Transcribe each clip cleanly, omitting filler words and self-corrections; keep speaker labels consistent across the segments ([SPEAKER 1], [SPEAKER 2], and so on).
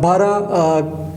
[SPEAKER 1] 12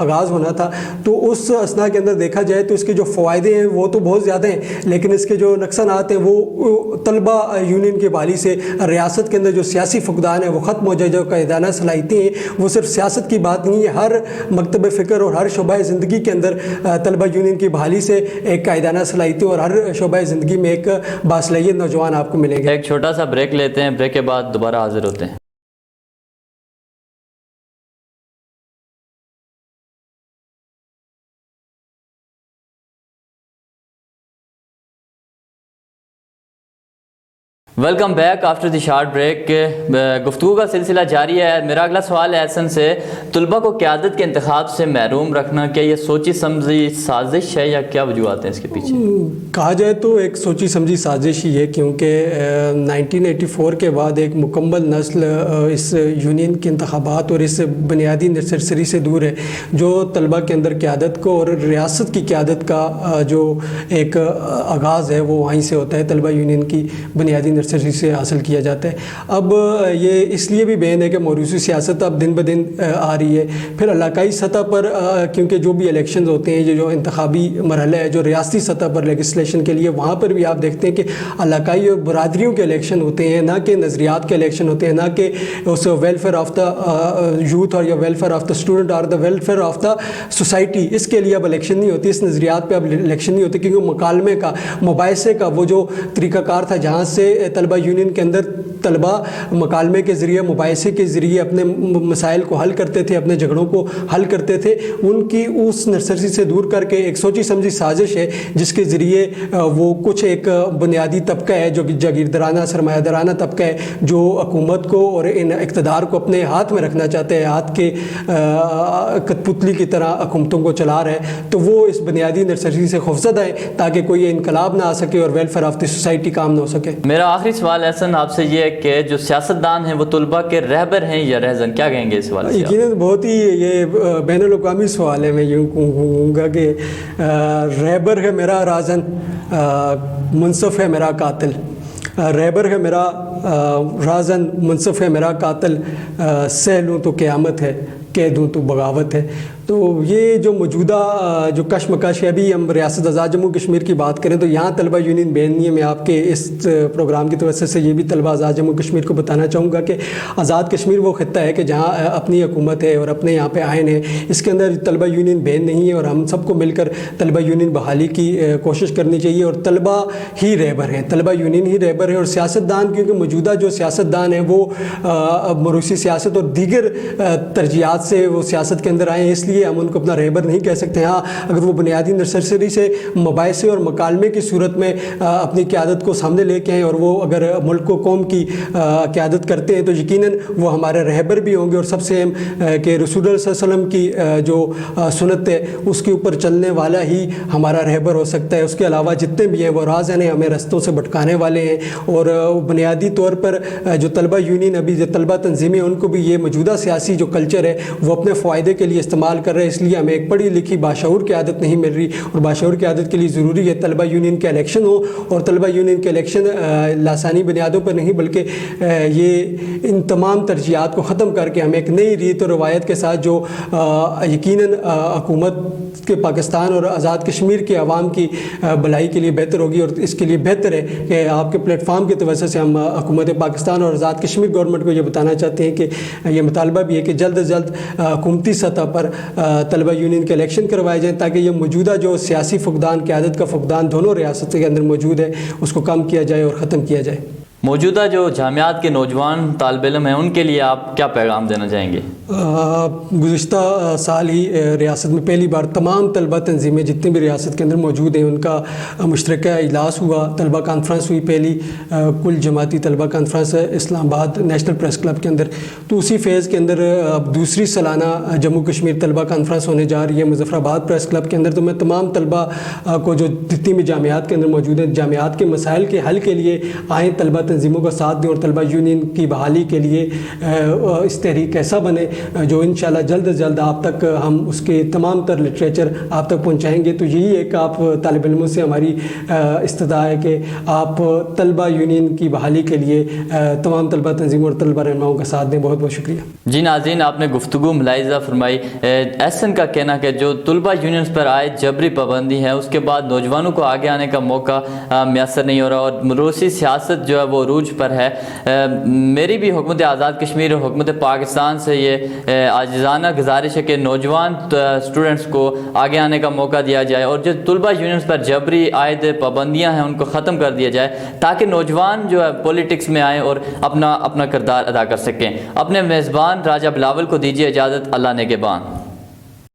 [SPEAKER 1] آغاز ہونا تھا. تو اس اثنا کے اندر دیکھا جائے تو اس کے جو فوائدے ہیں وہ تو بہت زیادہ ہیں, لیکن اس کے جو نقصانات ہیں وہ طلبہ یونین کی بحالی سے ریاست کے اندر جو سیاسی فقدان ہے وہ ختم ہو جائے. جو قائدانہ صلاحیتیں ہیں وہ صرف سیاست کی بات نہیں ہے, ہر مکتب فکر اور ہر شعبہ زندگی کے اندر طلبہ یونین کی بحالی سے ایک قائدانہ صلاحیتیں اور ہر شعبہ زندگی میں ایک باصلاحیت نوجوان آپ کو ملیں گے.
[SPEAKER 2] ایک چھوٹا سا بریک لیتے ہیں, بریک کے بعد دوبارہ حاضر ہوتے ہیں. Welcome back after the short break. گفتگو کا سلسلہ جاری ہے. میرا اگلا سوال ہے احسن سے, طلبہ کو قیادت کے انتخاب سے محروم رکھنا کیا یہ سوچی سمجھی سازش ہے یا کیا وجوہات ہیں اس کے پیچھے؟
[SPEAKER 1] کہا جائے تو ایک سوچی سمجھی سازش ہی ہے, کیونکہ 1984 کے بعد ایک مکمل نسل اس یونین کے انتخابات اور اس بنیادی نرسری سے دور ہے جو طلبہ کے اندر قیادت کو اور ریاست کی قیادت کا جو ایک آغاز ہے وہ وہیں سے ہوتا ہے, طلبہ یونین کی بنیادی نرسری سے حاصل کیا جاتا ہے. اب یہ اس لیے بھی بین ہے کہ موروثی سیاست اب دن بدن آ رہی ہے. پھر علاقائی سطح پر کیونکہ جو بھی الیکشنز ہوتے ہیں, جو انتخابی مرحلہ ہے جو ریاستی سطح پر لیجسلیشن کے لیے, وہاں پر بھی آپ دیکھتے ہیں کہ علاقائی اور برادریوں کے الیکشن ہوتے ہیں, نہ کہ نظریات کے الیکشن ہوتے ہیں, نہ کہ اس ویلفیئر آف دا یوتھ اور یا ویلفیئر آف دا اسٹوڈنٹ اور the welfare of the society, اس کے لیے اب الیکشن نہیں ہوتی, اس نظریات پہ اب الیکشن نہیں ہوتی, کیونکہ مکالمے کا مباحثے کا وہ جو طریقہ کار تھا جہاں سے طلبہ یونین کے اندر طلبہ مکالمے کے ذریعے مباحثے کے ذریعے اپنے مسائل کو حل کرتے تھے, اپنے جھگڑوں کو حل کرتے تھے, ان کی اس نرسری سے دور کر کے ایک سوچی سمجھی سازش ہے جس کے ذریعے وہ کچھ ایک بنیادی طبقہ ہے جو جاگیردارانہ سرمایہ دارانہ طبقہ ہے جو حکومت کو اور ان اقتدار کو اپنے ہاتھ میں رکھنا چاہتے ہیں, ہاتھ کے کٹپتلی کی طرح حکومتوں کو چلا رہا ہے, تو وہ اس بنیادی نرسری سے خوفزدہ ہے تاکہ کوئی انقلاب نہ آ سکے اور ویلفیئر آف دی سوسائٹی کام نہ ہو سکے.
[SPEAKER 2] میرا آخری سوال احسن آپ سے یہ ہے کہ جو سیاستدان ہیں وہ طلبہ کے رہبر ہیں یا رہزن, کیا کہیں گے اس سوال سے؟
[SPEAKER 1] یقیناً بہت ہی یہ بین الاقوامی سوال ہے. میں یوں کہوں گا کہ رہبر ہے میرا رازن, منصف ہے میرا قاتل. رہبر ہے میرا رازن, منصف ہے میرا قاتل, سہ لوں تو قیامت ہے, کہہ دوں تو بغاوت ہے. تو یہ جو موجودہ جو کشمکش ہے, ابھی ہم ریاست آزاد جموں کشمیر کی بات کریں تو یہاں طلبہ یونین بین نہیں ہے. میں آپ کے اس پروگرام کی توجہ سے یہ بھی طلبہ آزاد جموں کشمیر کو بتانا چاہوں گا کہ آزاد کشمیر وہ خطہ ہے کہ جہاں اپنی حکومت ہے اور اپنے یہاں پہ آئین ہے, اس کے اندر طلبہ یونین بین نہیں ہے, اور ہم سب کو مل کر طلبہ یونین بحالی کی کوشش کرنی چاہیے, اور طلبہ ہی رہبر ہیں, طلبہ یونین ہی رہبر ہیں. اور سیاستدان, کیونکہ موجودہ جو سیاستدان ہیں وہ موروثی سیاست اور دیگر ترجیحات سے وہ سیاست کے اندر آئے ہیں, اس لیے ہم ان کو اپنا رہبر نہیں کہہ سکتے. ہاں اگر وہ بنیادی نرسری سے مباحثے اور مکالمے کی صورت میں اپنی قیادت کو سامنے لے کے آئیں اور وہ اگر ملک و قوم کی قیادت کرتے ہیں تو یقیناً وہ ہمارے رہبر بھی ہوں گے. اور سب سے اہم کہ رسول اللہ صلی اللہ علیہ وسلم کی جو سنت ہے اس کے اوپر چلنے والا ہی ہمارا رہبر ہو سکتا ہے. اس کے علاوہ جتنے بھی ہیں وہ رازن ہیں, ہمیں رستوں سے بھٹکانے والے ہیں. اور بنیادی طور پر جو طلبہ یونین ابھی جو طلبہ تنظیمیں ان کو بھی یہ موجودہ سیاسی جو کلچر ہے وہ اپنے فائدے کے لیے استعمال کر رہے ہیں, اس لیے ہمیں ایک پڑھی لکھی باشعور قیادت نہیں مل رہی. اور باشعور قیادت کے لیے ضروری ہے طلبہ یونین کے الیکشن ہو, اور طلبہ یونین کے الیکشن لاسانی بنیادوں پر نہیں بلکہ یہ ان تمام ترجیحات کو ختم کر کے ہمیں ایک نئی ریت اور روایت کے ساتھ جو یقیناً حکومت کے پاکستان اور آزاد کشمیر کے عوام کی بھلائی کے لیے بہتر ہوگی. اور اس کے لیے بہتر ہے کہ آپ کے پلیٹ فارم کی وجہ سے ہم حکومت پاکستان اور آزاد کشمیر گورنمنٹ کو یہ بتانا چاہتے ہیں کہ یہ مطالبہ بھی ہے کہ جلد از جلد حکومتی سطح پر طلبہ یونین کے الیکشن کروائے جائیں تاکہ یہ موجودہ جو سیاسی فقدان, قیادت کا فقدان دونوں ریاستوں کے اندر موجود ہے اس کو کم کیا جائے اور ختم کیا جائے.
[SPEAKER 2] موجودہ جو جامعات کے نوجوان طالب علم ہیں ان کے لیے آپ کیا پیغام دینا چاہیں گے؟
[SPEAKER 1] گزشتہ سال ہی ریاست میں پہلی بار تمام طلبہ تنظیمیں جتنے بھی ریاست کے اندر موجود ہیں ان کا مشترکہ اجلاس ہوا, طلبہ کانفرنس ہوئی, پہلی کل جماعتی طلبہ کانفرنس اسلام آباد نیشنل پریس کلب کے اندر. تو اسی فیز کے اندر اب دوسری سالانہ جموں کشمیر طلبہ کانفرنس ہونے جا رہی ہے مظفر آباد پریس کلب کے اندر. تو میں تمام طلبہ کو جو جتنی بھی جامعات کے اندر موجود ہیں, جامعات کے مسائل کے حل کے لیے آئیں, طلبہ تنظیموں کا ساتھ دیں اور طلبہ یونین کی بحالی کے لیے اس تحریک ایسا بنے جو انشاءاللہ جلد از جلد آپ تک ہم اس کے تمام تر لٹریچر آپ تک پہنچائیں گے. تو یہی ایک آپ طالب علموں سے ہماری استدعا ہے کہ آپ طلبہ یونین کی بحالی کے لیے تمام طلبہ تنظیموں اور طلبہ رہنماؤں کا ساتھ دیں. بہت بہت شکریہ.
[SPEAKER 2] جی ناظرین، آپ نے گفتگو ملاحظہ فرمائی. ایس این کا کہنا کہ جو طلبہ یونینز پر عائد جبری پابندی ہے اس کے بعد نوجوانوں کو آگے آنے کا موقع میسر نہیں ہو رہا اور روسی سیاست جو ہے وہ عروج پر ہے. میری بھی حکومت آزاد کشمیر اور حکومت پاکستان سے یہ عاجزانہ گزارش ہے کہ نوجوان اسٹوڈنٹس کو آگے آنے کا موقع دیا جائے اور جو طلبہ یونینز پر جبری عائد پابندیاں ہیں ان کو ختم کر دیا جائے تاکہ نوجوان جو ہے پولیٹکس میں آئیں اور اپنا کردار ادا کر سکیں. اپنے میزبان راجہ بلاول کو دیجیے اجازت. اللہ نگہبان.